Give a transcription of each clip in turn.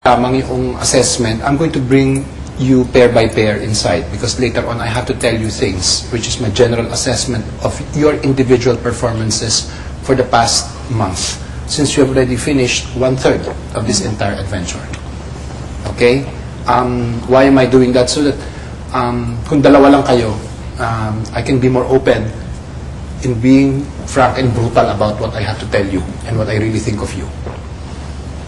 tamang yung assessment, I'm going to bring you pair by pair inside because later on I have to tell you things, which is my general assessment of your individual performances for the past month, since you have already finished 1/3 of this entire adventure. Okay? Why am I doing that? So that kung dalawa lang kayo, I can be more open in being frank and brutal about what I have to tell you and what I really think of you.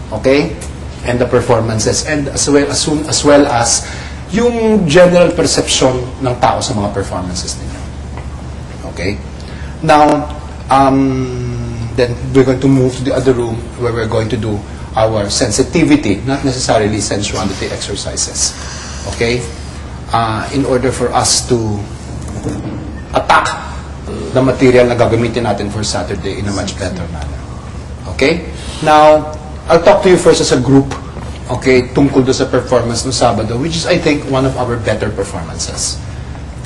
Okay? And the performances, and as well as yung general perception ng tao sa mga performances ninyo. Okay? Now, then we're going to move to the other room where we're going to do our sensitivity, not necessarily sensuality exercises. Okay? In order for us to attack the material na gagamitin natin for Saturday in a much better manner. Okay? Now, I'll talk to you first as a group, okay, tungkol do sa performance ng Sabado, which is, I think, one of our better performances.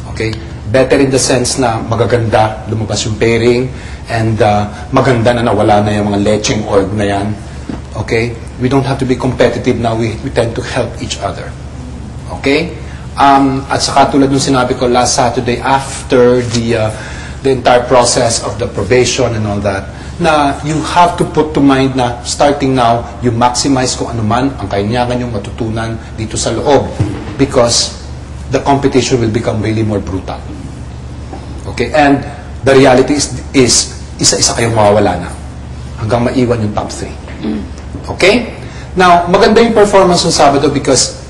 Okay? Better in the sense na magaganda, lumabas yung pairing, and maganda na nawala na yung mga lecheng org na yan. Okay? We don't have to be competitive now. We tend to help each other. Okay? At saka tulad nung sinabi ko last Saturday, after the entire process of the probation and all that, na you have to put to mind na starting now, you maximize kung ano man ang kainyagan yung matutunan dito sa loob because the competition will become really more brutal. Okay? And the reality is isa-isa kayong mawawala na hanggang maiwan yung top 3. Okay? Now, maganda yung performance ng Sabado because